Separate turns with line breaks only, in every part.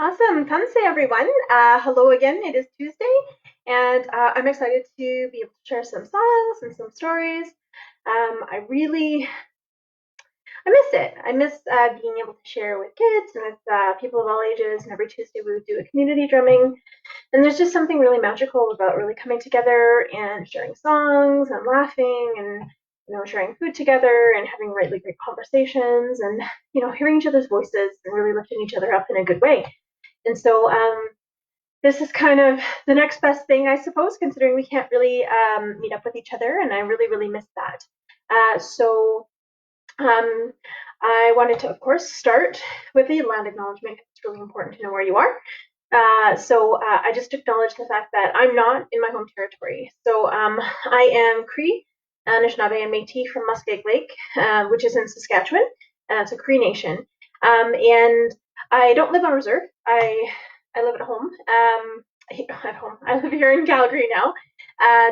Awesome. Tanse, everyone. Hello again. It is Tuesday, and I'm excited to be able to share some songs and some stories. I miss it. I miss being able to share with kids and with people of all ages. And every Tuesday we would do a community drumming. And there's just something really magical about really coming together and sharing songs and laughing and sharing food together and having really great conversations and hearing each other's voices and really lifting each other up in a good way. And so this is kind of the next best thing, I suppose, considering we can't really meet up with each other, and I really, really miss that. So um, I wanted to, of course, start with the land acknowledgement. It's really important to know where you are. I just acknowledge the fact that I'm not in my home territory. So I am Cree, Anishinaabe, and Métis from Muskeg Lake, which is in Saskatchewan. It's a Cree nation. And I don't live on reserve. I live at home. At home. I live here in Calgary now.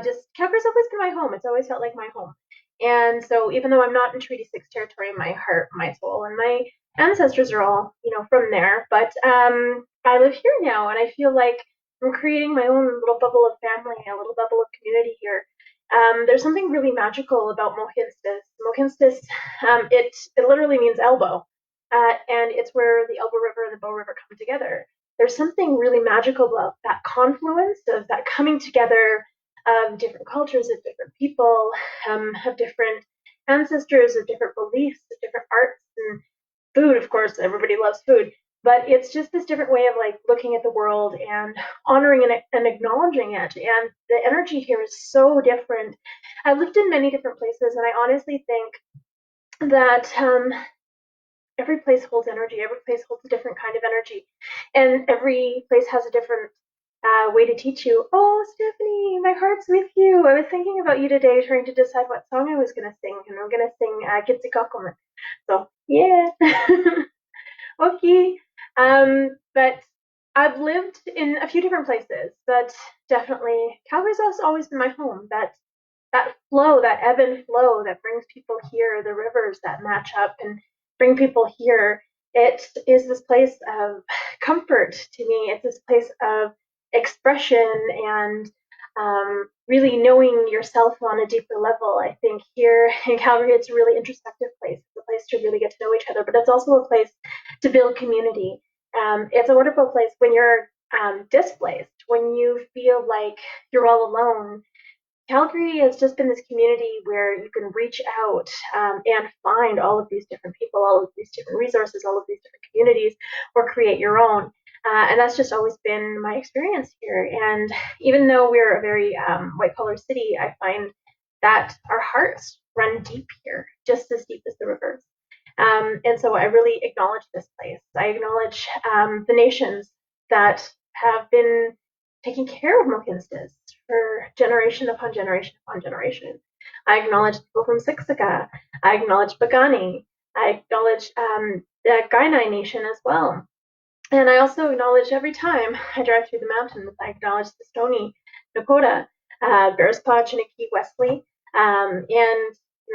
Just Calgary's always been my home. It's always felt like my home. And so even though I'm not in Treaty 6 territory, my heart, my soul, and my ancestors are all, from there. But I live here now, and I feel like I'm creating my own little bubble of family, a little bubble of community here. There's something really magical about Mohinstis. Mohinstis, it literally means elbow, and it's where the Elbow River and the Bow River come together. There's something really magical about that confluence of that coming together of different cultures, of different people, of different ancestors, of different beliefs, of different arts and food. Of course, everybody loves food, but it's just this different way of like looking at the world and honoring and acknowledging it. And the energy here is so different. I've lived in many different places, and I honestly think that every place holds energy. Every place holds a different kind of energy, and every place has a different way to teach you. Oh, Stephanie, my heart's with you. I was thinking about you today, trying to decide what song I was gonna sing, and I'm gonna sing "Gitsi Kokomet." So yeah, okay. But I've lived in a few different places, but definitely Calgary's always been my home. That flow, that ebb and flow that brings people here, the rivers that match up and bring people here. It is this place of comfort to me. It's this place of expression and really knowing yourself on a deeper level. I think here in Calgary, it's a really introspective place. It's a place to really get to know each other, but it's also a place to build community. It's a wonderful place when you're displaced, when you feel like you're all alone. Calgary has just been this community where you can reach out and find all of these different people, all of these different resources, all of these different communities, or create your own. And that's just always been my experience here. And even though we're a very white collar city, I find that our hearts run deep here, just as deep as the rivers. And so I really acknowledge this place. I acknowledge the nations that have been taking care of Mohkinstsis for generation upon generation upon generation. I acknowledge people from Siksika. I acknowledge Bagani. I acknowledge the Kainai Nation as well. And I also acknowledge every time I drive through the mountains, I acknowledge the Stony, Nakota, Bearspaw, Chiniki, Wesley, and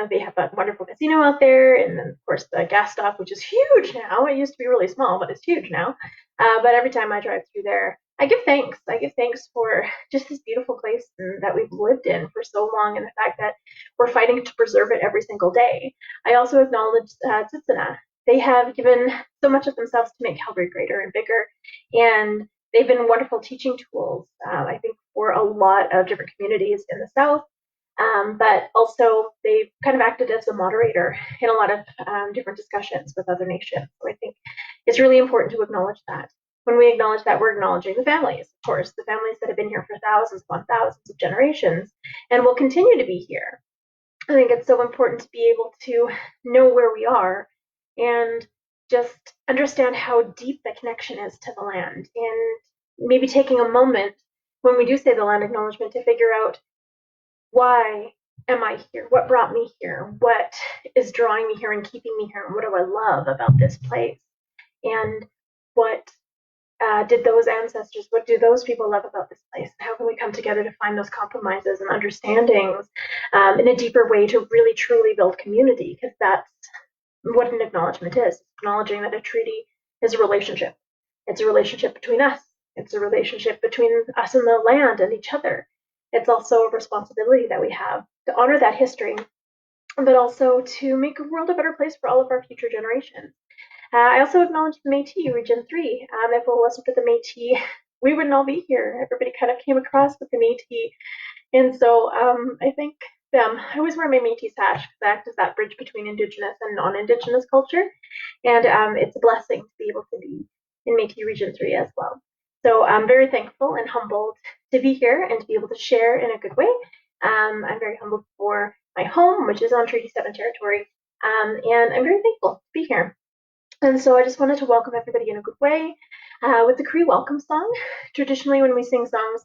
they have that wonderful casino out there, and then of course the gas stop, which is huge now. It used to be really small, but it's huge now. But every time I drive through there, I give thanks. I give thanks for just this beautiful place that we've lived in for so long, and the fact that we're fighting to preserve it every single day. I also acknowledge Tsutsuna. They have given so much of themselves to make Calgary greater and bigger, and they've been wonderful teaching tools. I think for a lot of different communities in the South, but also they've kind of acted as a moderator in a lot of different discussions with other nations. So I think it's really important to acknowledge that. When we acknowledge that, we're acknowledging the families, of course, the families that have been here for thousands upon thousands of generations and will continue to be here. I think it's so important to be able to know where we are and just understand how deep the connection is to the land, and maybe taking a moment when we do say the land acknowledgement to figure out, why am I here? What brought me here? What is drawing me here and keeping me here? And what do I love about this place? And what did those ancestors, what do those people love about this place? And how can we come together to find those compromises and understandings in a deeper way to really truly build community? Because that's what an acknowledgement is, acknowledging that a treaty is a relationship. It's a relationship between us. It's a relationship between us and the land and each other. It's also a responsibility that we have to honor that history, but also to make the world a better place for all of our future generations. I also acknowledge the Métis Region 3. If it wasn't for the Métis, we wouldn't all be here. Everybody kind of came across with the Métis. And so I thank them. I always wear my Métis sash because I act as that bridge between Indigenous and non-Indigenous culture. And it's a blessing to be able to be in Métis Region 3 as well. So I'm very thankful and humbled to be here and to be able to share in a good way. I'm very humbled for my home, which is on Treaty 7 territory. And I'm very thankful to be here. And so I just wanted to welcome everybody in a good way with the Cree welcome song. Traditionally, when we sing songs,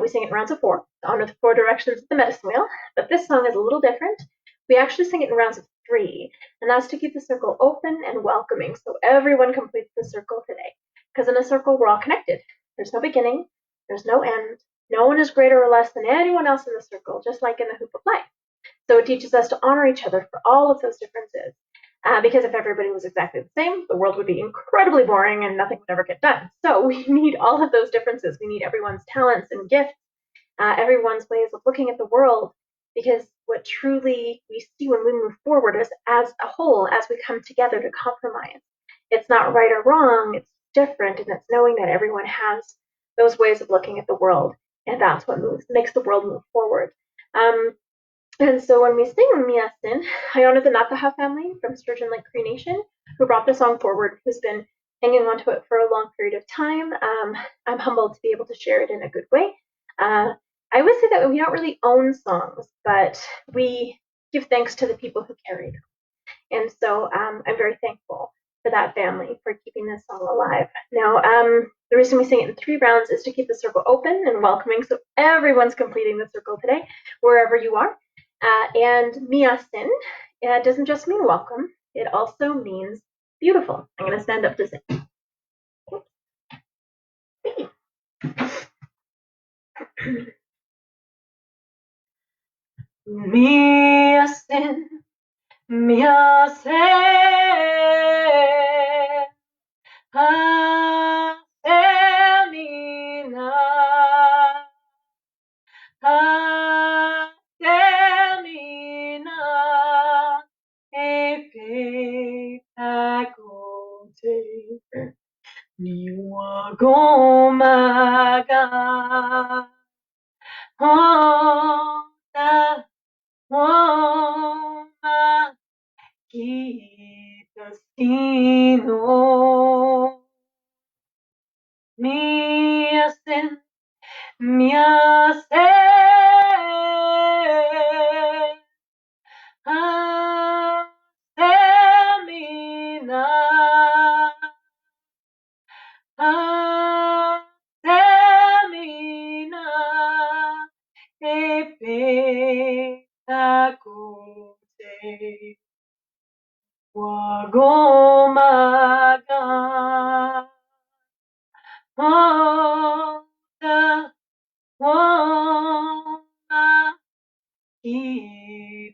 we sing it in rounds of 4 to honor the 4 directions of the medicine wheel. But this song is a little different. We actually sing it in rounds of 3, and that's to keep the circle open and welcoming so everyone completes the circle today. Because in a circle, we're all connected. There's no beginning, there's no end. No one is greater or less than anyone else in the circle, just like in the hoop of life. So it teaches us to honor each other for all of those differences. Because if everybody was exactly the same, the world would be incredibly boring and nothing would ever get done. So we need all of those differences. We need everyone's talents and gifts, everyone's ways of looking at the world, because what truly we see when we move forward is as a whole, as we come together to compromise. It's not right or wrong, it's different, and it's knowing that everyone has those ways of looking at the world, and that's what makes the world move forward. And so when we sing Miasin, I honor the Nakaha family from Sturgeon Lake Cree Nation who brought the song forward, who's been hanging on to it for a long period of time. I'm humbled to be able to share it in a good way. I would say that we don't really own songs, but we give thanks to the people who carry them. And so I'm very thankful for that family for keeping this song alive. Now, the reason we sing it in 3 rounds is to keep the circle open and welcoming, so everyone's completing the circle today, wherever you are. And miasin doesn't just mean welcome, it also means beautiful. I'm going to stand up to sing. Miasin, miasin, hasemina, hasemina, epeitakote, niwagomaga, honda, woma, kitasino, miasin, miasin, hasemina, hasemina, epeitakote, wagomaga, honda, woma, kitasino,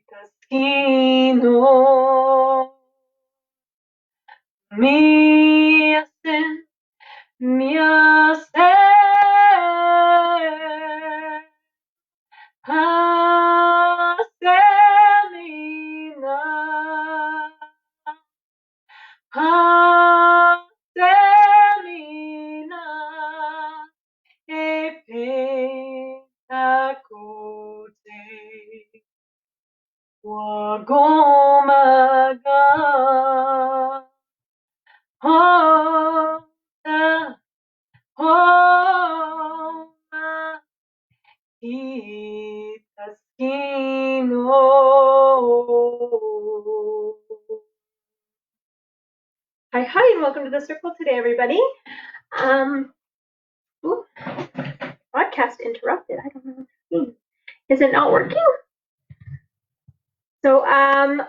miasin, miasin, hasemina, hasemina, epeitakote, wagomaga, honda, woma, kitasino. Hi, hi, and welcome to the circle today, everybody. Podcast interrupted. I don't know. Is it not working? So I'm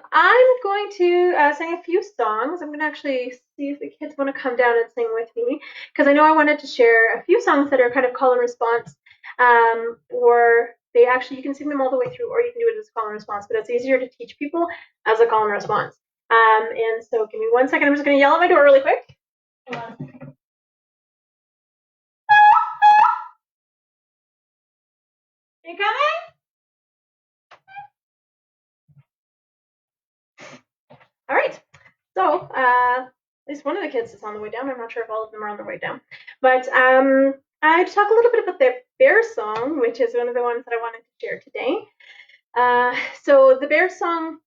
going to sing a few songs. I'm going to actually see if the kids want to come down and sing with me, because I know I wanted to share a few songs that are kind of call and response, or you can sing them all the way through, or you can do it as call and response, but it's easier to teach people as a call and response. And so give me 1 second. I'm just going to yell at my door really quick. Hold on. least one of the kids is on the way down. I'm not sure if all of them are on their way down. But I'd talk a little bit about the bear song, which is one of the ones that I wanted to share today. So the bear song,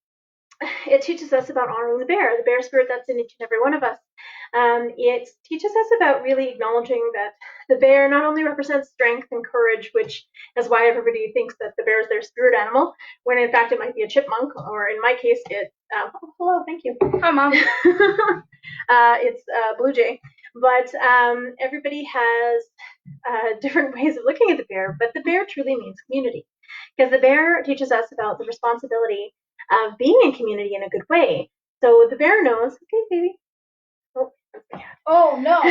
it teaches us about honoring the bear spirit that's in each and every one of us. It teaches us about really acknowledging that the bear not only represents strength and courage, which is why everybody thinks that the bear is their spirit animal, when in fact it might be a chipmunk, or in my case, hello, thank you.
Hi, Mom.
It's a blue jay. But everybody has different ways of looking at the bear, but the bear truly means community. Because the bear teaches us about the responsibility of being in community in a good way. So the bear knows, okay, baby.
Oh, no.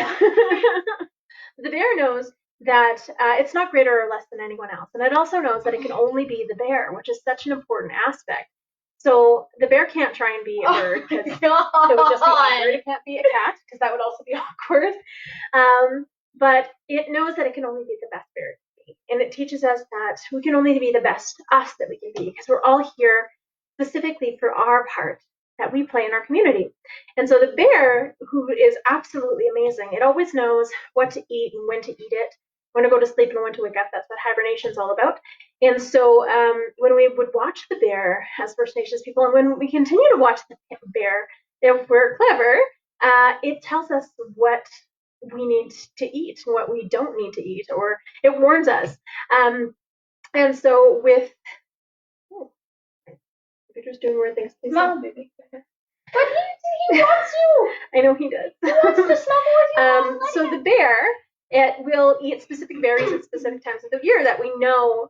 The bear knows that it's not greater or less than anyone else. And it also knows that it can only be the bear, which is such an important aspect. So the bear can't try and be a bird, because it would just be awkward. It can't be a cat, because that would also be awkward. But it knows that it can only be the best bear it can be. And it teaches us that we can only be the best us that we can be, because we're all here specifically for our part that we play in our community. And so the bear, who is absolutely amazing, it always knows what to eat and when to eat it, when to go to sleep and when to wake up. That's what hibernation is all about. And so when we would watch the bear as First Nations people, and when we continue to watch the bear, if we're clever, it tells us what we need to eat and what we don't need to eat, or it warns us. And so with Peter's doing weird things. Please
Mom, baby. But he wants you.
I know he does.
He wants to snuggle with you.
So the bear, it will eat specific berries at specific times of the year that we know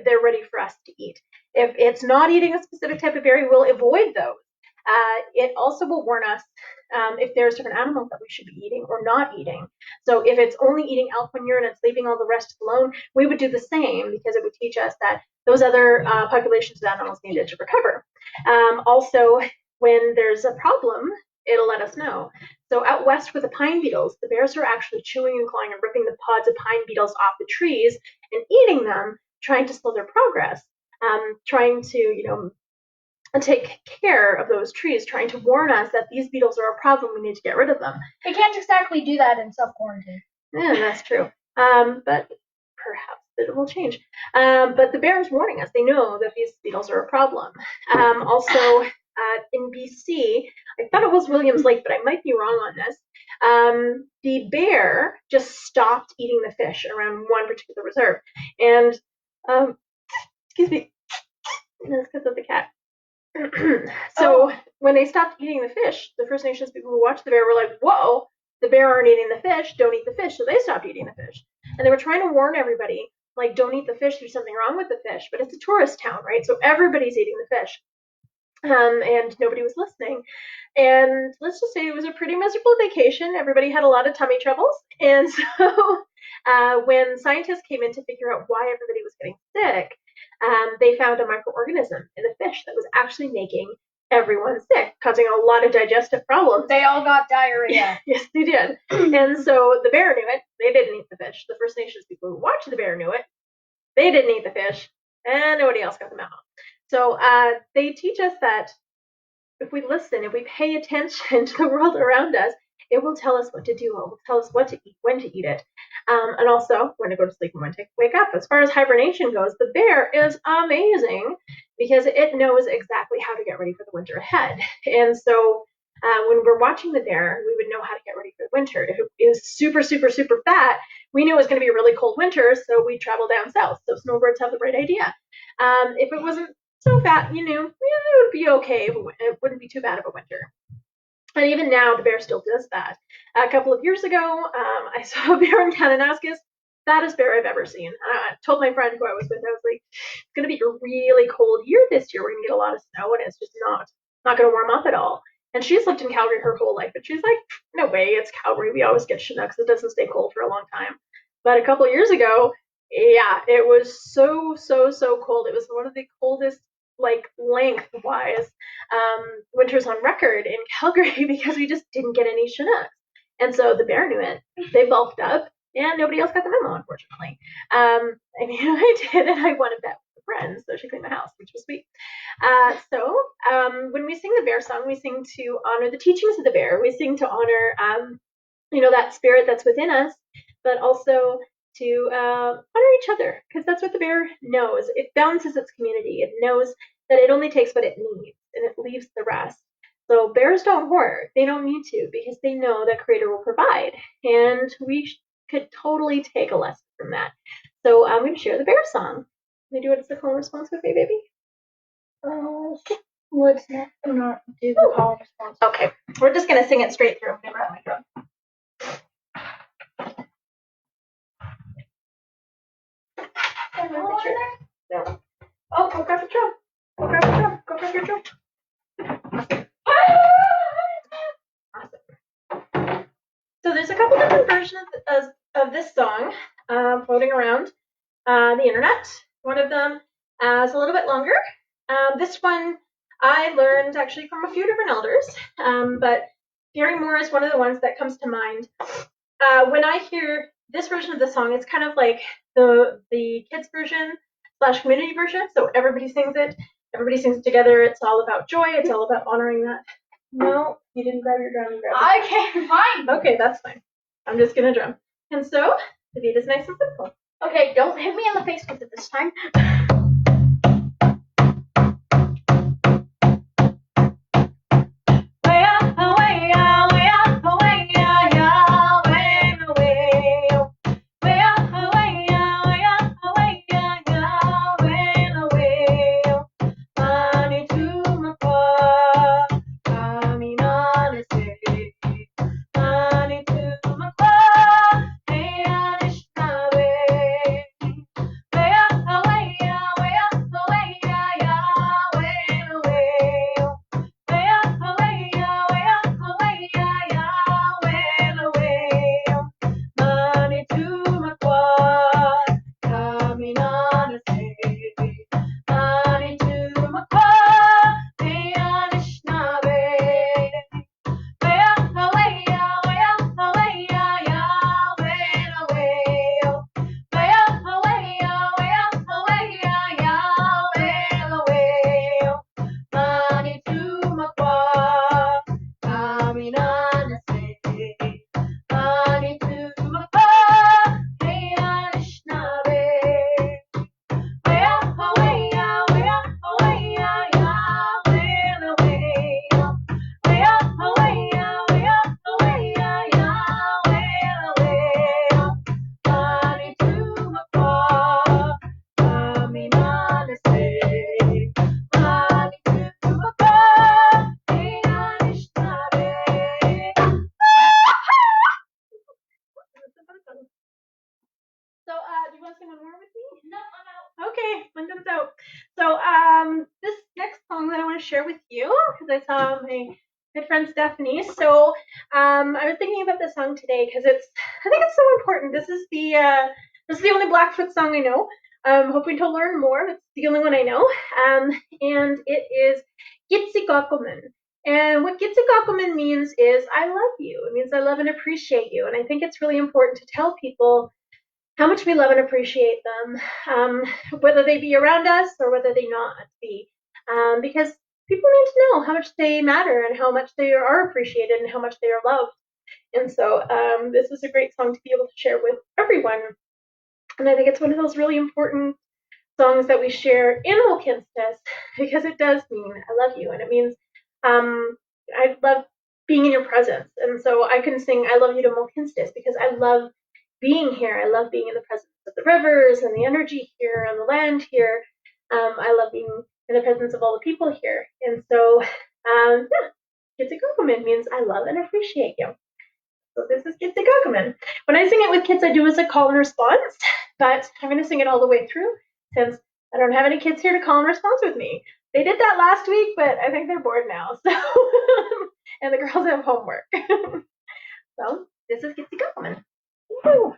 they're ready for us to eat. If it's not eating a specific type of berry, we'll avoid those. It also will warn us if there's different animals that we should be eating or not eating. So if it's only eating elk manure and it's leaving all the rest alone, we would do the same, because it would teach us that those other populations of animals needed to recover. Also, when there's a problem, it'll let us know. So out west with the pine beetles, the bears are actually chewing and clawing and ripping the pods of pine beetles off the trees and eating them, trying to slow their progress, trying to, take care of those trees, trying to warn us that these beetles are a problem, we need to get rid of them.
They can't exactly do that in self-quarantine.
Yeah, that's true. But perhaps it will change. But the bear is warning us. They know that these beetles are a problem. Also, in BC, I thought it was Williams Lake, but I might be wrong on this. The bear just stopped eating the fish around one particular reserve. And, excuse me, that's because of the cat. So when they stopped eating the fish, the First Nations people who watched the bear were like, whoa, the bear aren't eating the fish, don't eat the fish. So they stopped eating the fish. And they were trying to warn everybody, like, don't eat the fish, there's something wrong with the fish. But it's a tourist town, right? So everybody's eating the fish. And nobody was listening. And let's just say it was a pretty miserable vacation. Everybody had a lot of tummy troubles. And so when scientists came in to figure out why everybody was getting sick, they found a microorganism in the fish that was actually making everyone sick, causing a lot of digestive problems.
They all got diarrhea.
Yes, they did. And so the bear knew it. They didn't eat the fish. The First Nations people who watched the bear knew it. They didn't eat the fish, and nobody else got the memo. So they teach us that if we listen, if we pay attention to the world around us, it will tell us what to do. It will tell us what to eat, when to eat it, and also when to go to sleep and when to wake up. As far as hibernation goes, the bear is amazing because it knows exactly how to get ready for the winter ahead. And so when we're watching the bear, we would know how to get ready for the winter. If it is super, super, super fat, we knew it was going to be a really cold winter, so we travel down south. So snowbirds have the right idea. If it wasn't so fat, it would be okay. It wouldn't be too bad of a winter. And even now, the bear still does that. A couple of years ago, I saw a bear in Kananaskis, fattest bear I've ever seen. I told my friend who I was with, I was like, it's going to be a really cold year this year. We're going to get a lot of snow, and it's just not going to warm up at all. And she's lived in Calgary her whole life, but she's like, no way, it's Calgary. We always get Chinooks. It doesn't stay cold for a long time. But a couple of years ago, yeah, it was so, so, so cold. It was one of the coldest, lengthwise winters on record in Calgary because we just didn't get any Chinooks. And so the bear knew it. They bulked up, and nobody else got the memo, unfortunately. I did, and I won a bet with the friends, so she cleaned my house, which was sweet. When we sing the bear song, we sing to honor the teachings of the bear. We sing to honor, that spirit that's within us, but also to honor each other, because that's what the bear knows. It balances its community. It knows that it only takes what it needs, and it leaves the rest. So bears don't hoard. They don't need to, because they know that Creator will provide. And we could totally take a lesson from that. So I'm going to share the bear song. Can you do what's the call and response with me, baby?
Let's not do the call and response.
Okay, we're just going to sing it straight through. I've never had my drum. No. Oh, go grab the drum. Go grab the drum. Go grab your drum. Awesome. So there's a couple different versions of this song floating around the internet. One of them is a little bit longer. This one I learned actually from a few different elders, but Gary Moore is one of the ones that comes to mind. When I hear this version of the song, it's kind of like the kids version / community version. So everybody sings it. Everybody sings it together. It's all about joy. It's all about honoring that. No, you didn't grab your drum.
Okay, fine.
Okay, that's fine. I'm just gonna drum. And so the beat is nice and simple.
Okay, don't hit me in the face with it this time.
Share with you, because I saw my good friend Stephanie. So I was thinking about this song today because I think it's so important. This is the only Blackfoot song I know. I'm hoping to learn more. It's the only one I know. And it is Gitzigokumen. And what Gitzigokumen means is I love you. It means I love and appreciate you. And I think it's really important to tell people how much we love and appreciate them, whether they be around us or whether they not be. Because people need to know how much they matter and how much they are appreciated and how much they are loved. And so this is a great song to be able to share with everyone. And I think it's one of those really important songs that we share in Wilkinstis, because it does mean I love you. And it means I love being in your presence. And so I can sing I love you to Wilkinstis because I love being here. I love being in the presence of the rivers and the energy here and the land here. I love being in the presence of all the people here. And so, Gitzigokumen means I love and appreciate you. So this is Gitzigokumen. When I sing it with kids, I do as a call and response, but I'm going to sing it all the way through since I don't have any kids here to call and response with me. They did that last week, but I think they're bored now. So, and the girls have homework. So this is Gitzigokumen. Woo!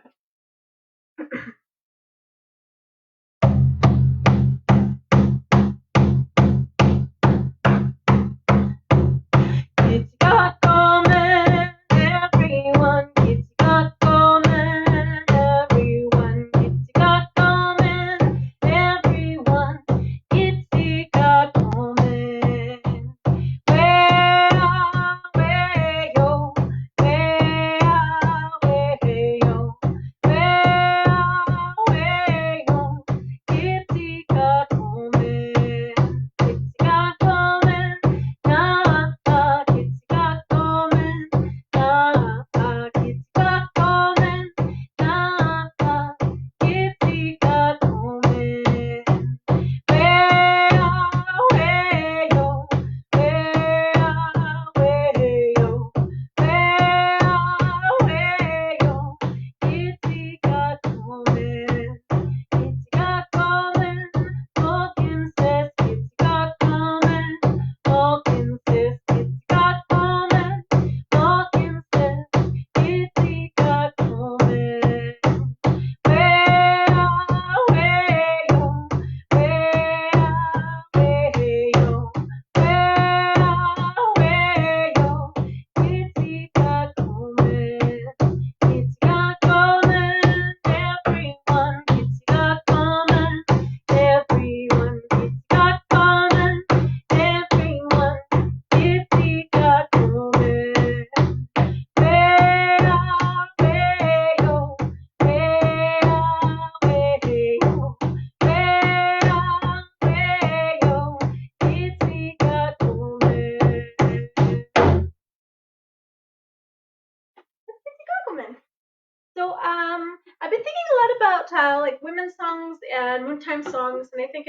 I've been thinking a lot about like women's songs and noontime songs, and I think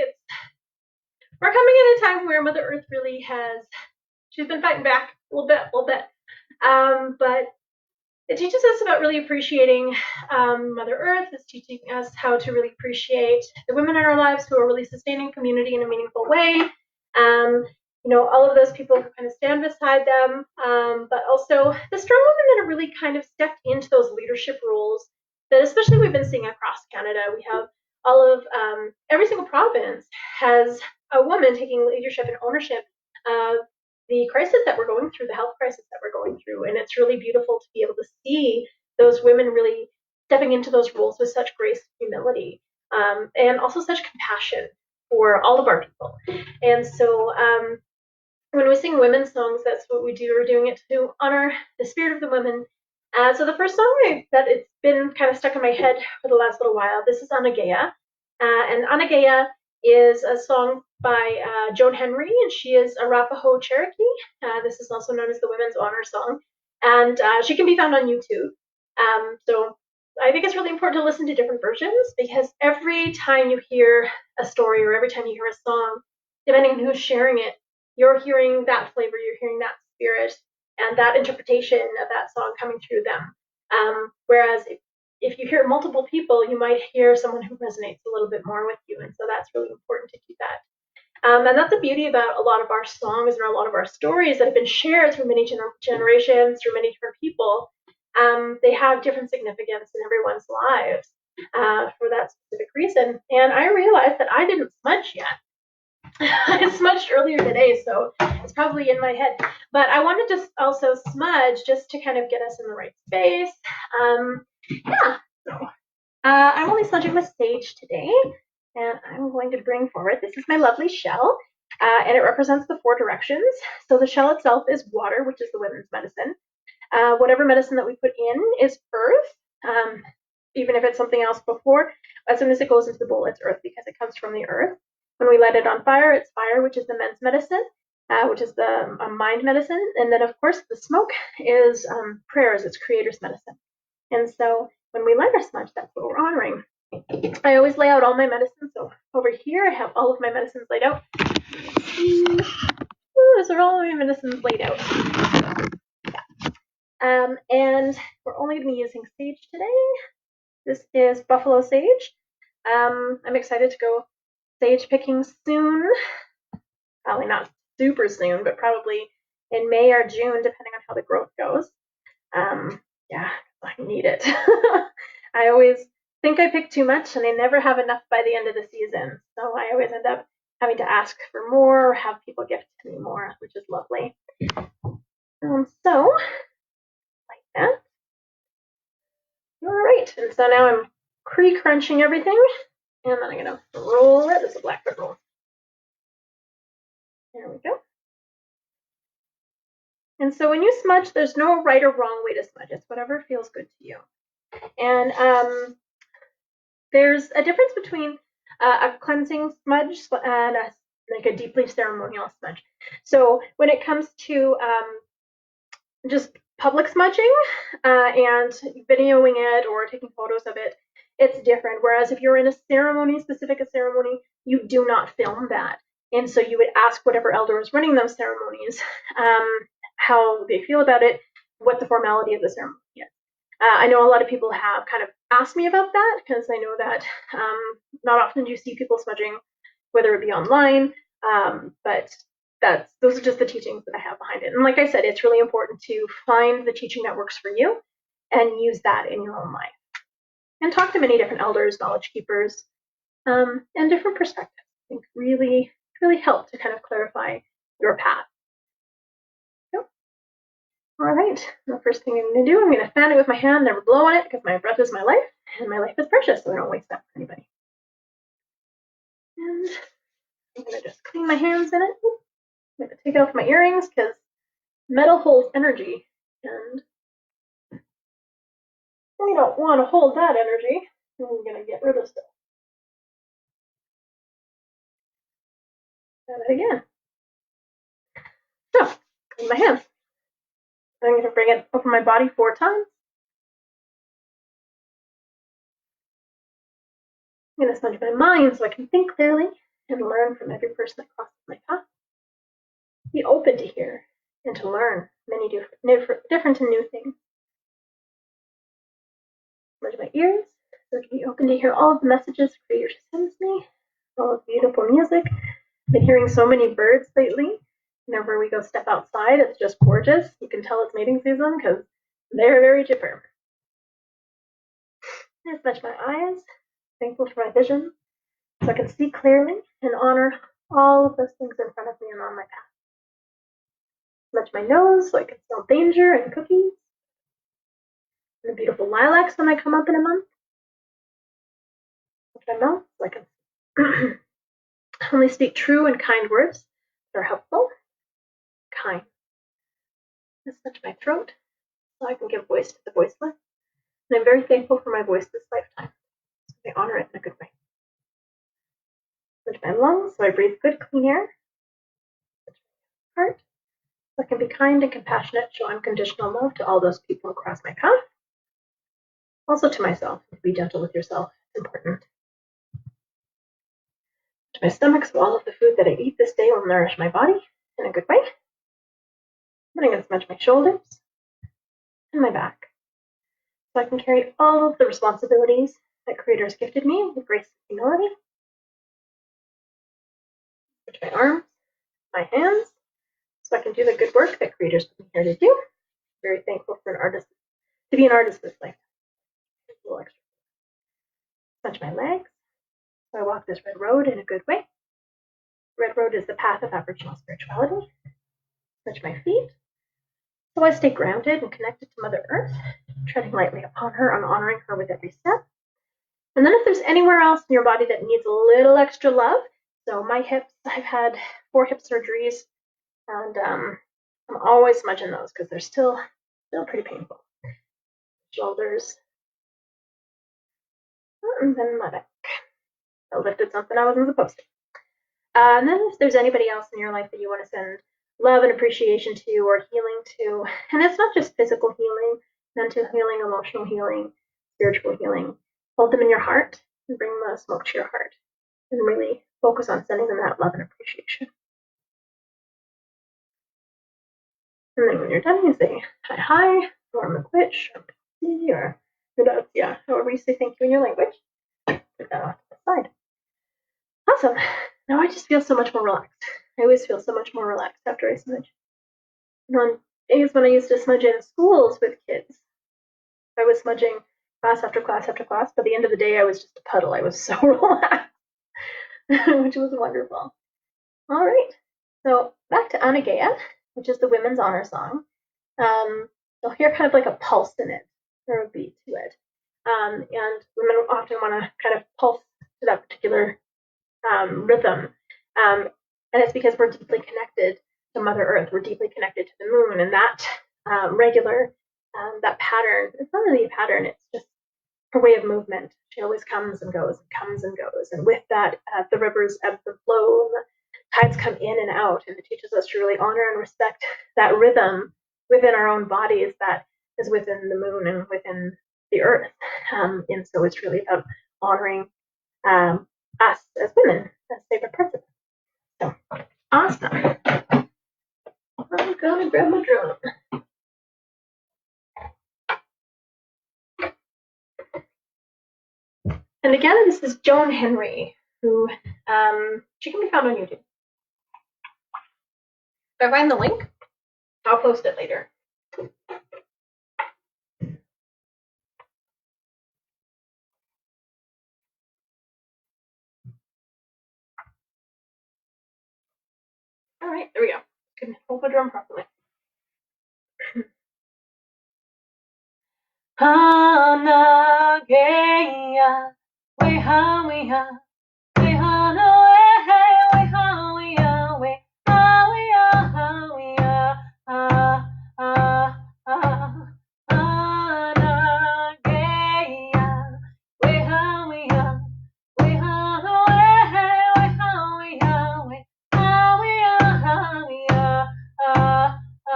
we're coming at a time where Mother Earth really she's been fighting back a little bit. But it teaches us about really appreciating Mother Earth. It's teaching us how to really appreciate the women in our lives who are really sustaining community in a meaningful way. Um, all of those people who kind of stand beside them, but also the strong women that have really kind of stepped into those leadership roles that especially we've been seeing across Canada. We have all of every single province has a woman taking leadership and ownership of the crisis that we're going through, the health crisis that we're going through. And it's really beautiful to be able to see those women really stepping into those roles with such grace and humility, and also such compassion for all of our people. And so when we sing women's songs, that's what we do. We're doing it to honor the spirit of the women. So the first song that it's been kind of stuck in my head for the last little while, this is Anagea. And Anagea is a song by Joan Henry, and she is Arapaho Cherokee. This is also known as the Women's Honor Song. And she can be found on YouTube. So I think it's really important to listen to different versions, because every time you hear a story or every time you hear a song, depending on who's sharing it, you're hearing that flavor, you're hearing that spirit, and that interpretation of that song coming through them. Whereas if you hear multiple people, you might hear someone who resonates a little bit more with you, and so that's really important to keep that. And that's the beauty about a lot of our songs and a lot of our stories that have been shared through many generations, through many different people. They have different significance in everyone's lives for that specific reason. And I realized that I didn't smudge yet. I smudged earlier today, so it's probably in my head. But I wanted to also smudge just to kind of get us in the right space. Yeah, so I'm only smudging with sage today, and I'm going to bring forward, this is my lovely shell, and it represents the 4 directions. So the shell itself is water, which is the women's medicine. Whatever medicine that we put in is earth, even if it's something else before. As soon as it goes into the bowl, it's earth because it comes from the earth. When we light it on fire, it's fire, which is the men's medicine, which is the mind medicine. And then, of course, the smoke is prayers, it's creator's medicine. And so when we light our smudge, that's what we're honoring. I always lay out all my medicines. So over here, I have all of my medicines laid out. Those are all of my medicines laid out. Yeah. And we're only going to be using sage today. This is buffalo sage. I'm excited to go sage picking soon. Probably not super soon, but probably in May or June, depending on how the growth goes. Yeah, I need it. I always think I pick too much, and I never have enough by the end of the season. So I always end up having to ask for more or have people gift me more, which is lovely. So, like that. All right, and so now I'm pre-crunching everything, and then I'm gonna roll it. This is a blackbird roll. There we go. And so when you smudge, there's no right or wrong way to smudge. It's whatever feels good to you. And there's a difference between a cleansing smudge and like a deeply ceremonial smudge. So when it comes to just public smudging and videoing it or taking photos of it, it's different. Whereas if you're in a ceremony, you do not film that. And so you would ask whatever elder is running those ceremonies how they feel about it, what the formality of the ceremony is. I know a lot of people have kind of asked me about that because I know that not often do you see people smudging, whether it be online, but those are just the teachings that I have behind it. And like I said, it's really important to find the teaching that works for you and use that in your own life. And talk to many different elders, knowledge keepers, and different perspectives. I think really, really help to kind of clarify your path. All right, the first thing I'm going to do, I'm going to fan it with my hand, never blow on it because my breath is my life, and my life is precious, so I don't waste that for anybody. And I'm going to just clean my hands in it. I'm going to take off my earrings because metal holds energy, and we don't want to hold that energy. I'm going to get rid of stuff. Try that again. So, clean my hands. I'm going to bring it over my body 4 times. I'm going to smudge my mind so I can think clearly and learn from every person that crosses my path. Be open to hear and to learn many different and new things. Smudge my ears so I can be open to hear all of the messages Creator sends me, all of the beautiful music. I've been hearing so many birds lately. Whenever we go step outside, it's just gorgeous. You can tell it's mating season because they're very chipper. I smudge my eyes, thankful for my vision, so I can see clearly and honor all of those things in front of me and on my path. Smudge my nose so I can smell danger and cookies, and the beautiful lilacs when I come up in a month. Smudge my mouth so I can only speak true and kind words that are helpful, kind. I smudge my throat so I can give voice to the voiceless, and I'm very thankful for my voice this lifetime, so I honor it in a good way. Smudge my lungs so I breathe good, clean air. Smudge my heart so I can be kind and compassionate, show unconditional love to all those people across my path. Also to myself, be gentle with yourself. It's important. To my stomach, so all of the food that I eat this day will nourish my body in a good way. Then I'm going to smudge my shoulders and my back, so I can carry all of the responsibilities that Creator has gifted me with grace and humility. Smudge my arms, my hands, so I can do the good work that Creator's put me here to do. I'm very thankful for to be an artist this life. A little extra. Smudge my legs, so I walk this red road in a good way. Red road is the path of Aboriginal spirituality. Smudge my feet, so I stay grounded and connected to Mother Earth, treading lightly upon her and honoring her with every step. And then if there's anywhere else in your body that needs a little extra love, so my hips, I've had 4 hip surgeries, and I'm always smudging those because they're still pretty painful. Shoulders, and then my back. I lifted something I wasn't supposed to. And then if there's anybody else in your life that you want to send love and appreciation to or healing to, and it's not just physical healing, mental healing, emotional healing, spiritual healing, hold them in your heart and bring the smoke to your heart and really focus on sending them that love and appreciation. And then when you're done, you say hi, or McWitch, or PC, or yeah, however you say thank you in your language. Put that off to the side. Awesome. Now I just feel so much more relaxed. I always feel so much more relaxed after I smudge. And on days when I used to smudge in schools with kids, I was smudging class after class after class. By the end of the day, I was just a puddle. I was so relaxed, which was wonderful. All right. So back to Anagea, which is the women's honor song. You'll hear kind of like a pulse in it, or a beat to it. And women often want to kind of pulse to that particular rhythm. And it's because we're deeply connected to Mother Earth. We're deeply connected to the moon. And that that pattern, it's not really a pattern, it's just her way of movement. She always comes and goes and comes and goes. And with that, the rivers ebb and flow, and the tides come in and out. And it teaches us to really honor and respect that rhythm within our own bodies that is within the moon and within the earth. And so it's really about honoring us as women as favorite parts. So awesome. I'm gonna grab my drum. And again, this is Joan Henry, who she can be found on YouTube. If I find the link, I'll post it later. All right, there we go. Can hold my drum properly. Anagea, weha weha, weha no weha weha weha weha weha ah ah ah Anagea, weha weha, weha no weha weha weha weha weha ah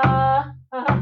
ah ah.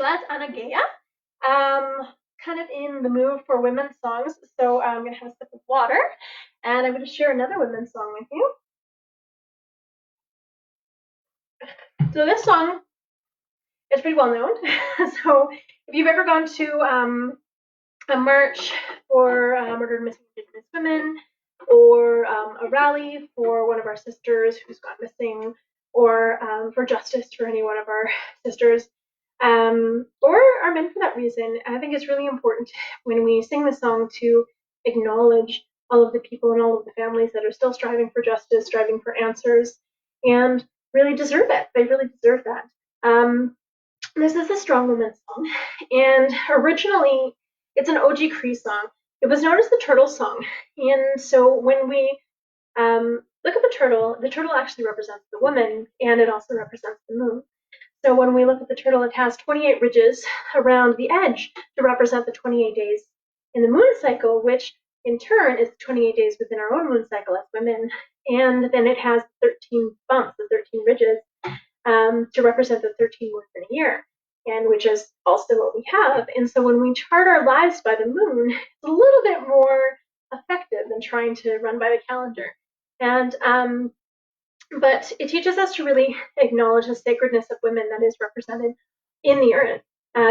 that's Anagea. Kind of in the mood for women's songs, so I'm going to have a sip of water, and I'm going to share another women's song with you. So this song is pretty well known. So if you've ever gone to a march for murdered and missing Indigenous women, or a rally for one of our sisters who's gone missing, or for justice for any one of our sisters, or our men for that reason. I think it's really important when we sing the song to acknowledge all of the people and all of the families that are still striving for justice, striving for answers, and really deserve it. They really deserve that. This is a strong woman song, and originally it's an OG Cree song. It was known as the turtle song, and so when we look at the turtle actually represents the woman, and it also represents the moon. So when we look at the turtle, it has 28 ridges around the edge to represent the 28 days in the moon cycle, which in turn is 28 days within our own moon cycle as women. And then it has 13 bumps, the 13 ridges, to represent the 13 months in a year, and which is also what we have. And so when we chart our lives by the moon, it's a little bit more effective than trying to run by the calendar. And but it teaches us to really acknowledge the sacredness of women that is represented in the earth,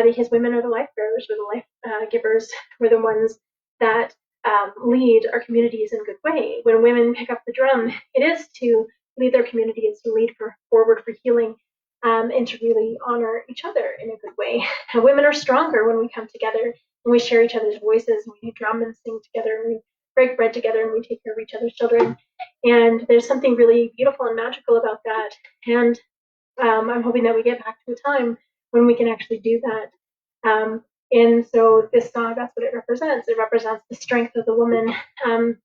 because women are the life bearers, or the life givers. We're the ones that lead our communities in a good way. When women pick up the drum, it is to lead their communities, to lead forward for healing, and to really honor each other in a good way. And women are stronger when we come together and we share each other's voices, and we drum and sing together, and we break bread together, and we take care of each other's children. And there's something really beautiful and magical about that. And I'm hoping that we get back to a time when we can actually do that. And so this song, that's what it represents. It represents the strength of the woman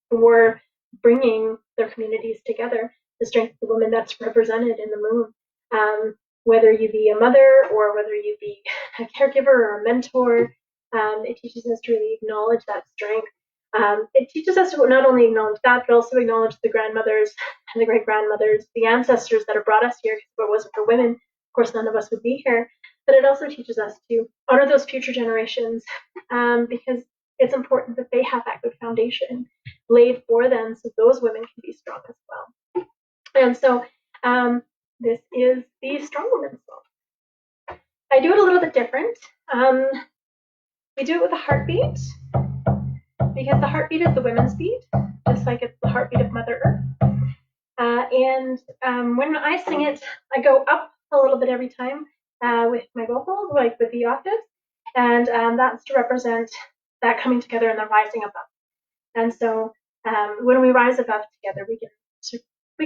for bringing their communities together, the strength of the woman that's represented in the moon. Whether you be a mother or whether you be a caregiver or a mentor, it teaches us to really acknowledge that strength. It teaches us to not only acknowledge that, but also acknowledge the grandmothers and the great grandmothers, the ancestors that have brought us here. If it wasn't for women, of course, none of us would be here. But it also teaches us to honor those future generations, because it's important that they have that good foundation laid for them, so those women can be strong as well. And so this is the Strong Woman song. I do it a little bit different. We do it with a heartbeat, because the heartbeat is the women's beat, just like it's the heartbeat of Mother Earth. And when I sing it, I go up a little bit every time with my vocals, like with the octaves, and that's to represent that coming together and the rising above. And so when we rise above together, we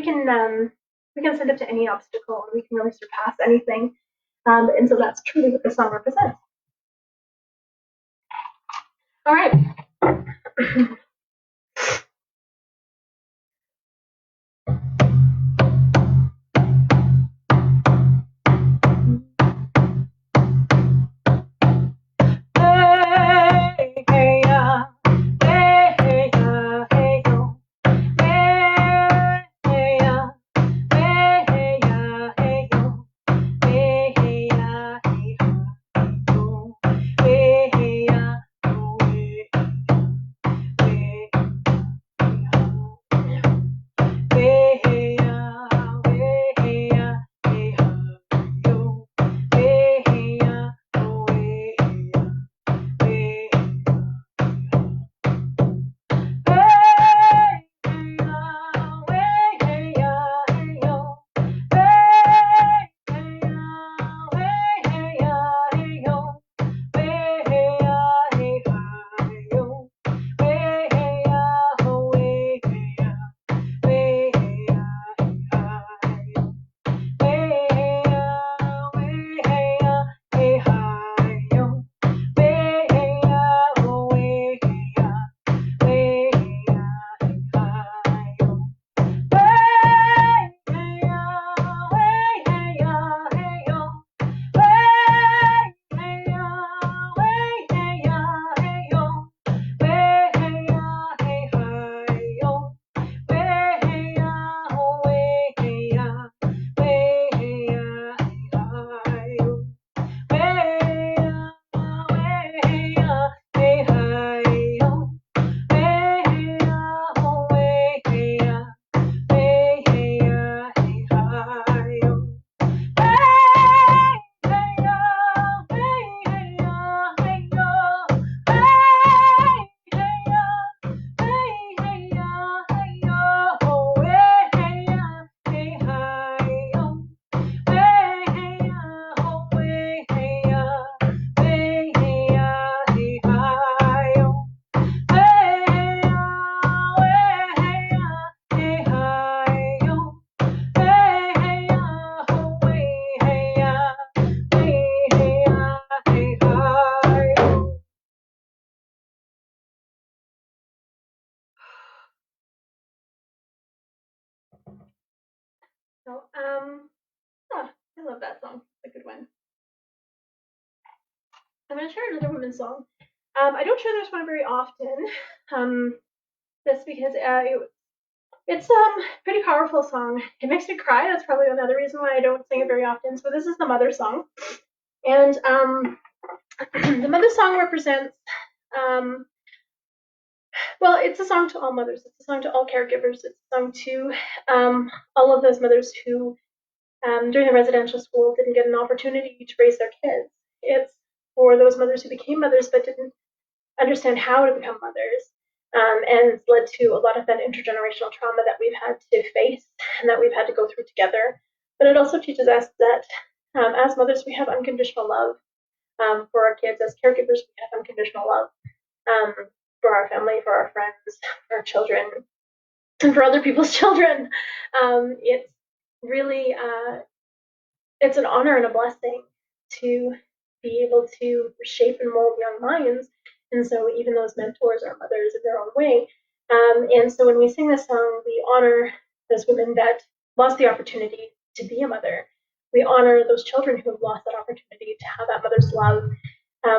can send it to any obstacle, and we can really surpass anything. And so that's truly what the song represents. All right. I love that song. It's a good one. I'm going to share another women's song. I don't share this one very often. That's because it's pretty powerful song. It makes me cry. That's probably another reason why I don't sing it very often. So this is the mother song, and the mother song represents. Well, it's a song to all mothers. It's a song to all caregivers. It's a song to all of those mothers who, during the residential school, didn't get an opportunity to raise their kids. It's for those mothers who became mothers but didn't understand how to become mothers, and it's led to a lot of that intergenerational trauma that we've had to face and that we've had to go through together. But it also teaches us that as mothers, we have unconditional love for our kids. As caregivers, we have unconditional love um, for our family, for our friends, for our children, and for other people's children. It's really it's an honor and a blessing to be able to shape and mold young minds. And so even those mentors are mothers in their own way. And so when we sing this song, we honor those women that lost the opportunity to be a mother. We honor those children who have lost that opportunity to have that mother's love.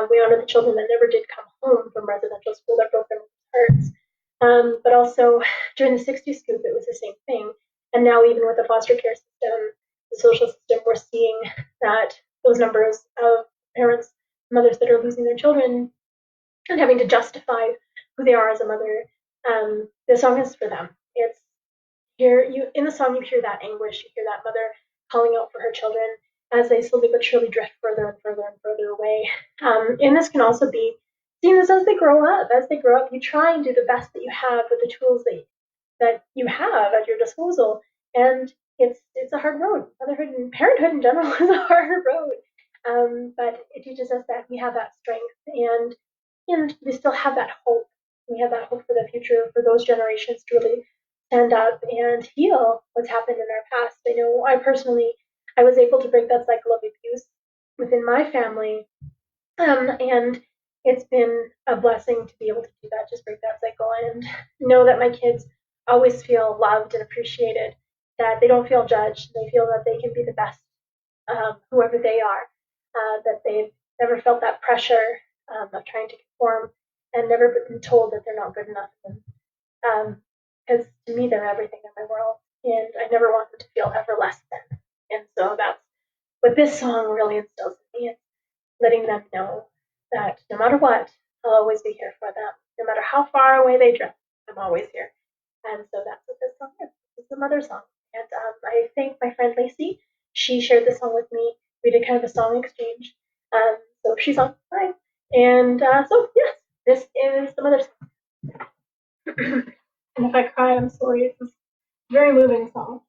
We honor the children that never did come home from residential school that broke their hearts. But also during the 60s scoop, it was the same thing. And now even with the foster care system, the social system, we're seeing that those numbers of parents, mothers that are losing their children and having to justify who they are as a mother. The song is for them. It's here you in the song you hear that anguish, you hear that mother calling out for her children as they slowly but surely drift further and further and further away. And this can also be seen as they grow up. As they grow up, you try and do the best that you have with the tools that you have at your disposal. And it's a hard road. Motherhood and parenthood in general is a hard road. But it teaches us that we have that strength and we still have that hope. We have that hope for the future for those generations to really stand up and heal what's happened in our past. I know I was able to break that cycle of abuse within my family, and it's been a blessing to be able to do that, just break that cycle and know that my kids always feel loved and appreciated, that they don't feel judged, they feel that they can be the best, whoever they are, that they've never felt that pressure of trying to conform and never been told that they're not good enough. Because to me, they're everything in my world, and I never want them to feel ever less than. And so that's what this song really instills in me. It's letting them know that no matter what, I'll always be here for them. No matter how far away they drift, I'm always here. And so that's what this song is. It's a mother song. And I thank my friend Lacey. She shared this song with me. We did kind of a song exchange. So she's on mine. And so, yes, this is the mother song. And if I cry, I'm sorry. It's a very moving song.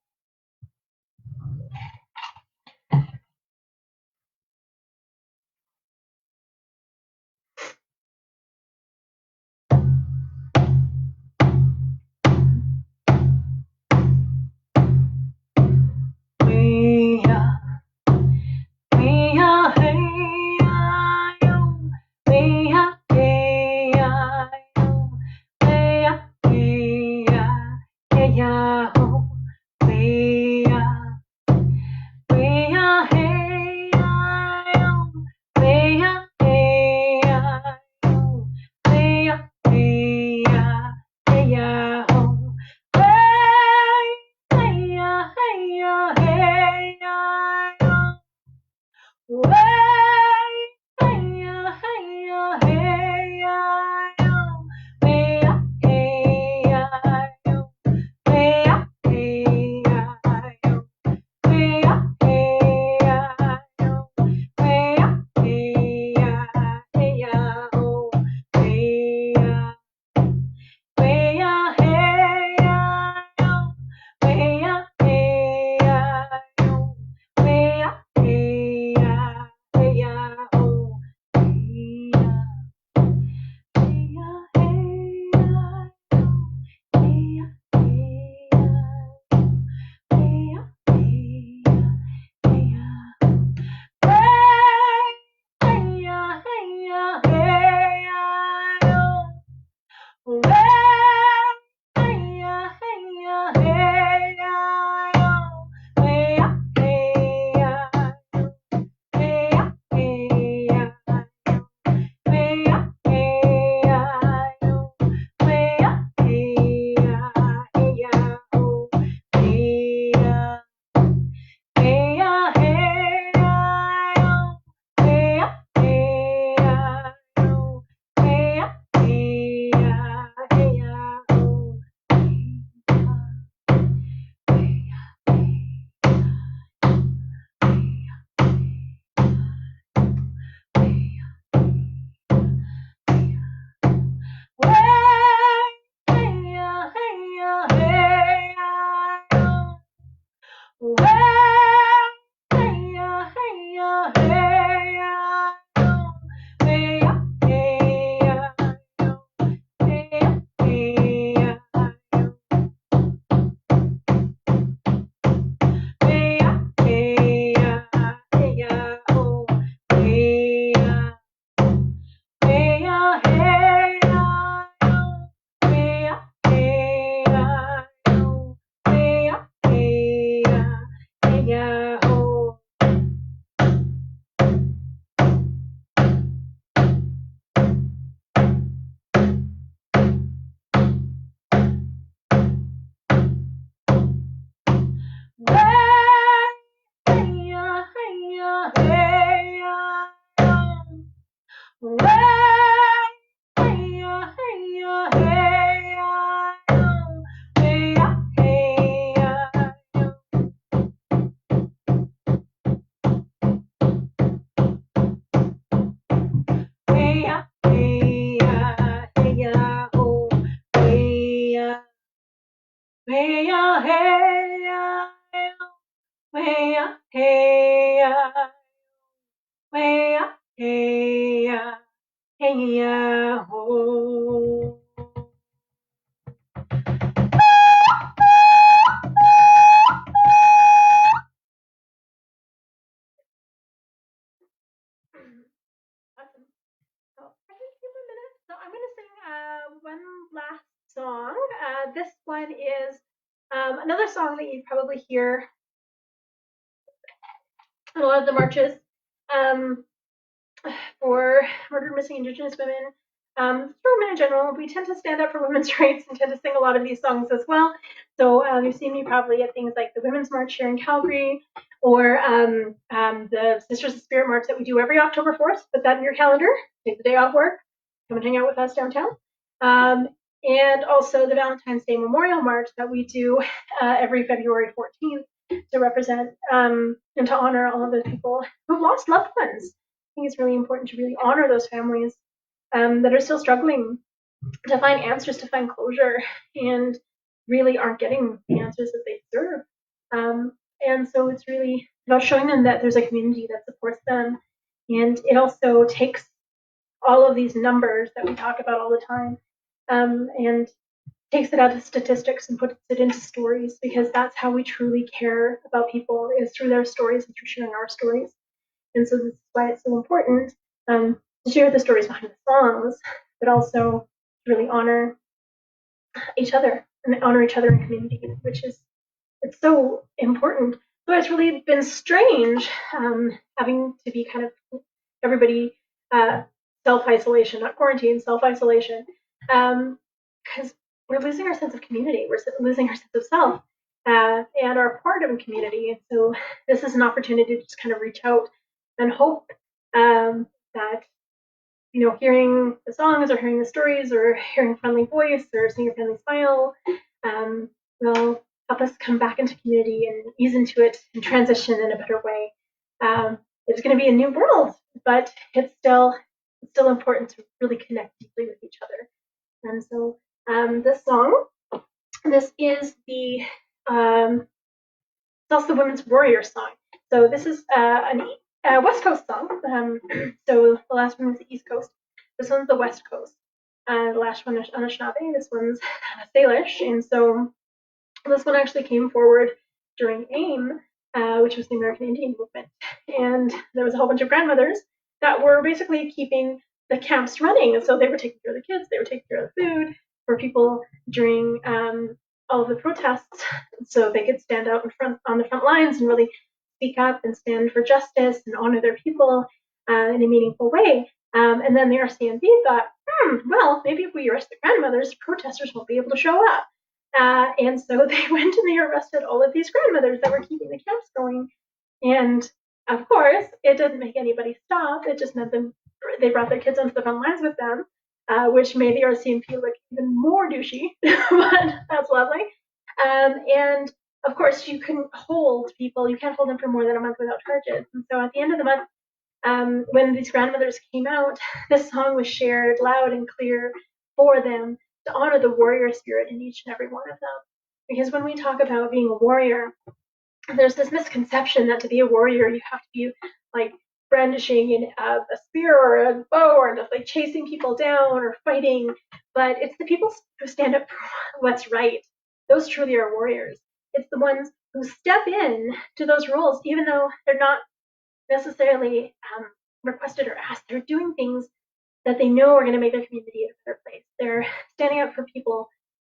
way-ya, hey-ya, way-ya, hey-ya, way-ya, hey-ya, hey-ya, ho. Awesome. So I can give a minute. So I'm going to sing one last song. This one is another song that you probably hear in a lot of the marches um, for murdered, missing Indigenous women. For women in general, we tend to stand up for women's rights and tend to sing a lot of these songs as well. So you've seen me probably at things like the Women's March here in Calgary, or the Sisters of Spirit March that we do every October 4th. Put that in your calendar. Take the day off work. Come and hang out with us downtown. Um, and also the Valentine's Day Memorial March that we do every February 14th to represent and to honor all of those people who've lost loved ones. I think it's really important to really honor those families that are still struggling to find answers, to find closure, and really aren't getting the answers that they deserve. And so it's really about showing them that there's a community that supports them. And it also takes all of these numbers that we talk about all the time and takes it out of statistics and puts it into stories, because that's how we truly care about people, is through their stories and through sharing our stories. And so this is why it's so important to share the stories behind the songs, but also to really honor each other and honor each other in community, which is, it's so important. So it's really been strange having to be kind of everybody self-isolation, not quarantine, self-isolation, because we're losing our sense of community. We're losing our sense of self and our part of community. And so this is an opportunity to just kind of reach out and hope that, you know, hearing the songs or hearing the stories or hearing a friendly voice or seeing a friendly smile will help us come back into community and ease into it and transition in a better way. It's going to be a new world, but it's still important to really connect deeply with each other. And so this song, this is the it's also the Women's Warrior song. So this is a West Coast song. So the last one was the East Coast. This one's the West Coast. The last one is Anishinaabe. This one's Salish. And so this one actually came forward during AIM, which was the American Indian Movement. And there was a whole bunch of grandmothers that were basically keeping the camps running. And so they were taking care of the kids, they were taking care of the food for people during all of the protests, so they could stand out in front on the front lines and really speak up and stand for justice and honor their people in a meaningful way. And then the RCMP thought, well, maybe if we arrest the grandmothers, protesters won't be able to show up. And so they went and they arrested all of these grandmothers that were keeping the camps going. And of course, it didn't make anybody stop. It just meant them, they brought their kids onto the front lines with them, which made the RCMP look even more douchey, but that's lovely. And of course, you couldn't hold people, you can't hold them for more than a month without charges. And so at the end of the month, when these grandmothers came out, this song was shared loud and clear for them to honor the warrior spirit in each and every one of them. Because when we talk about being a warrior, there's this misconception that to be a warrior, you have to be like brandishing a spear or a bow or just like chasing people down or fighting. But it's the people who stand up for what's right. Those truly are warriors. It's the ones who step in to those roles, even though they're not necessarily requested or asked. They're doing things that they know are going to make their community a better place. They're standing up for people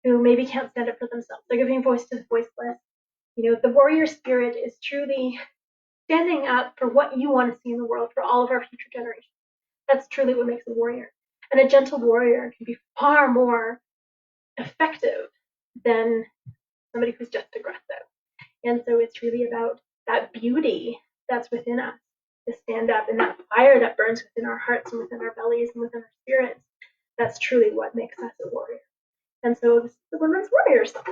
who maybe can't stand up for themselves. They're giving voice to the voiceless. You know, the warrior spirit is truly standing up for what you want to see in the world for all of our future generations. That's truly what makes a warrior. And a gentle warrior can be far more effective than somebody who's just aggressive. And so it's really about that beauty that's within us to stand up, and that fire that burns within our hearts and within our bellies and within our spirits. That's truly what makes us a warrior. And so this is the Women's Warrior song.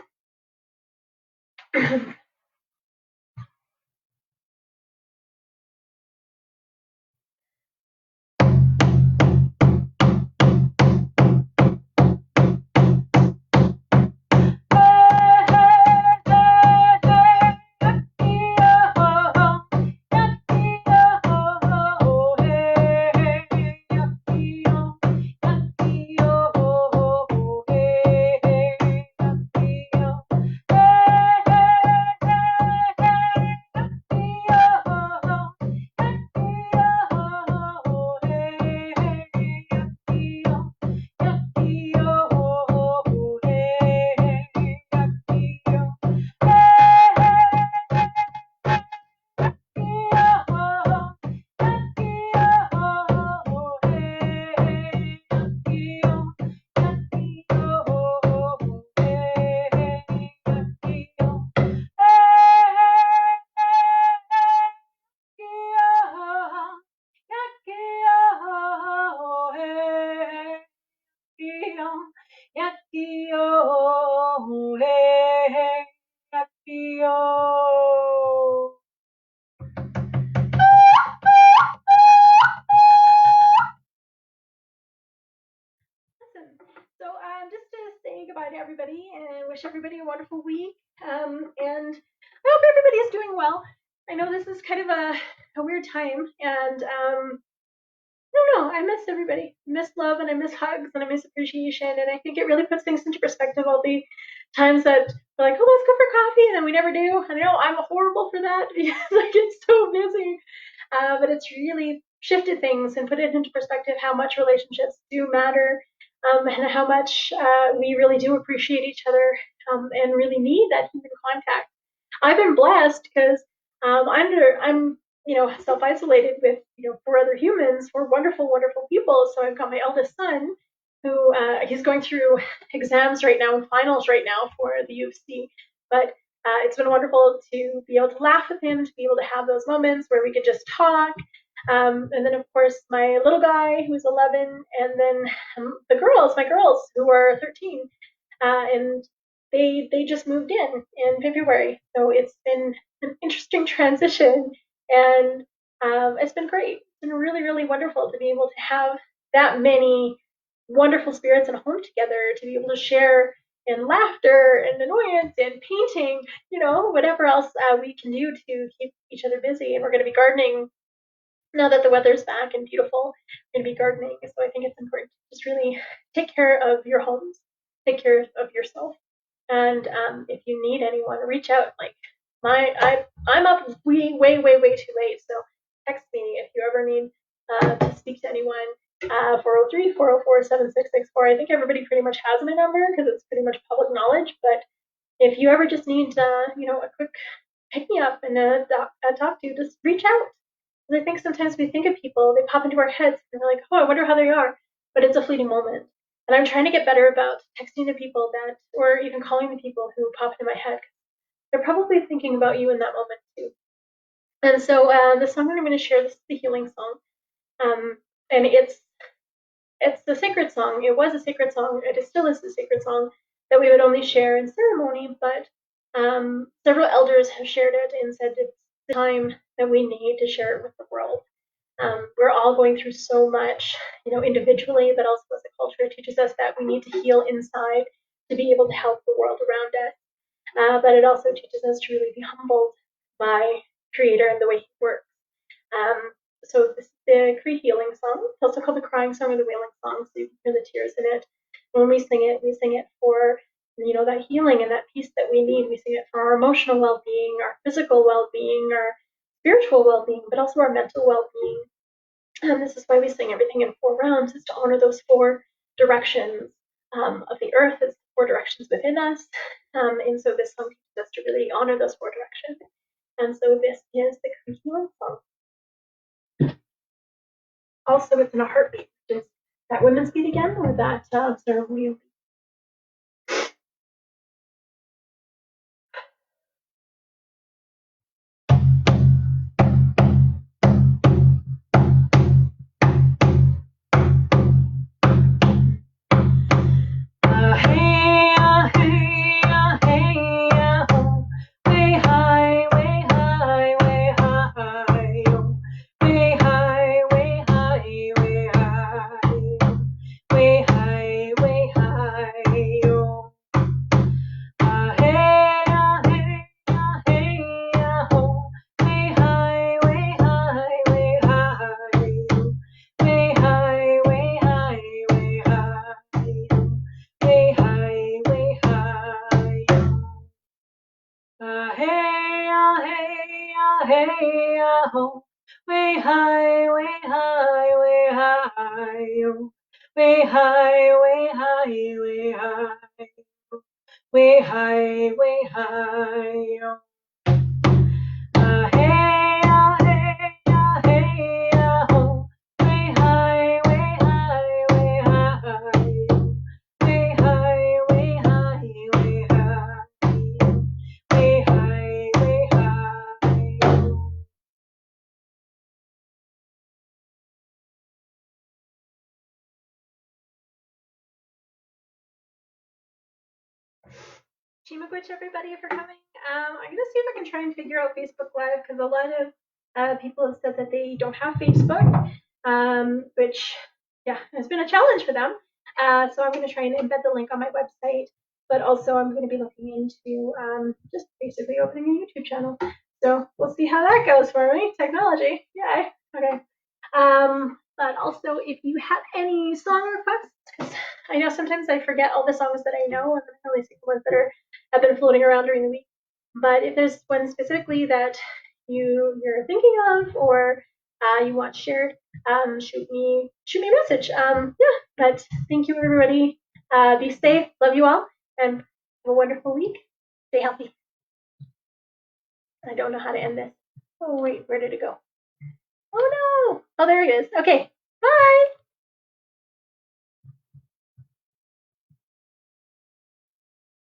yo. Awesome. So just to say goodbye to everybody and wish everybody a wonderful week. And I hope everybody is doing well. I know this is kind of a weird time, and I don't know. I miss everybody. I miss love, and I miss hugs, and I miss appreciation. And I think it really puts things into perspective. All the times that we're like, oh, let's go for coffee, and then we never do. And I know I'm horrible for that because I get so busy. But it's really shifted things and put it into perspective how much relationships do matter, and how much we really do appreciate each other, and really need that human contact. I've been blessed because I'm self isolated with 4 other humans. We're wonderful, wonderful people. So I've got my eldest son, who he's going through exams right now and finals right now for the U of C. But it's been wonderful to be able to laugh with him, to be able to have those moments where we could just talk. And then, of course, my little guy who's 11, and then my girls who are 13, and they just moved in February. So it's been an interesting transition, and it's been great. It's been really, really wonderful to be able to have that many wonderful spirits in a home together, to be able to share in laughter and annoyance and painting, whatever else we can do to keep each other busy. And we're going to be gardening now that the weather's back and beautiful. We're going to be gardening. So I think it's important to just really take care of your homes, take care of yourself. And if you need anyone, reach out. Like I'm up way too late. So text me if you ever need to speak to anyone. 403 404 7664. I think everybody pretty much has my number because it's pretty much public knowledge. But if you ever just need a quick pick me up and talk to, just reach out. I think sometimes we think of people, they pop into our heads, and we're like, oh, I wonder how they are. But it's a fleeting moment. And I'm trying to get better about texting the people that, or even calling the people who pop into my head. They're probably thinking about you in that moment too. And so the song that I'm going to share, this is the healing song. And it's the sacred song. It was a sacred song. It still is a sacred song that we would only share in ceremony. But several elders have shared it and said it's the time that we need to share it with the world. We're all going through so much, individually, but also as a culture. It teaches us that we need to heal inside to be able to help the world around us. But it also teaches us to really be humbled by Creator and the way He works. So this is the Cree healing song. It's also called the crying song or the wailing song, so you can hear the tears in it. When we sing it for that healing and that peace that we need. We sing it for our emotional well-being, our physical well-being, our spiritual well-being, but also our mental well-being. And this is why we sing everything in 4 rounds, is to honor those 4 directions of the earth, as 4 directions within us. And so this song teaches us to really honor those 4 directions. And so this is the Cree healing song. Also, it's in a heartbeat. Is that women's beat again, or that ceremonial beat? Way high, way high, way high, yo. Way high, way high, way high, way high, way high, yo. Hey, hey, hey, ho. Way high, way high, way high, yo. Way high, way high, way high, way high, way high, yo. Chimagwich, everybody, for coming. I'm going to see if I can try and figure out Facebook Live because a lot of people have said that they don't have Facebook, which, yeah, has been a challenge for them. So I'm going to try and embed the link on my website, but also I'm going to be looking into just basically opening a YouTube channel. So we'll see how that goes for me. Technology. Yay. Okay. But also, if you have any song requests, because I know sometimes I forget all the songs that I know, and I only sing the ones that have been floating around during the week. But if there's one specifically that you're thinking of, or you want shared, shoot me a message. Yeah. But thank you, everybody. Be safe. Love you all, and have a wonderful week. Stay healthy. I don't know how to end this. Oh wait, where did it go? Oh no! Oh, there it is. Okay. Bye.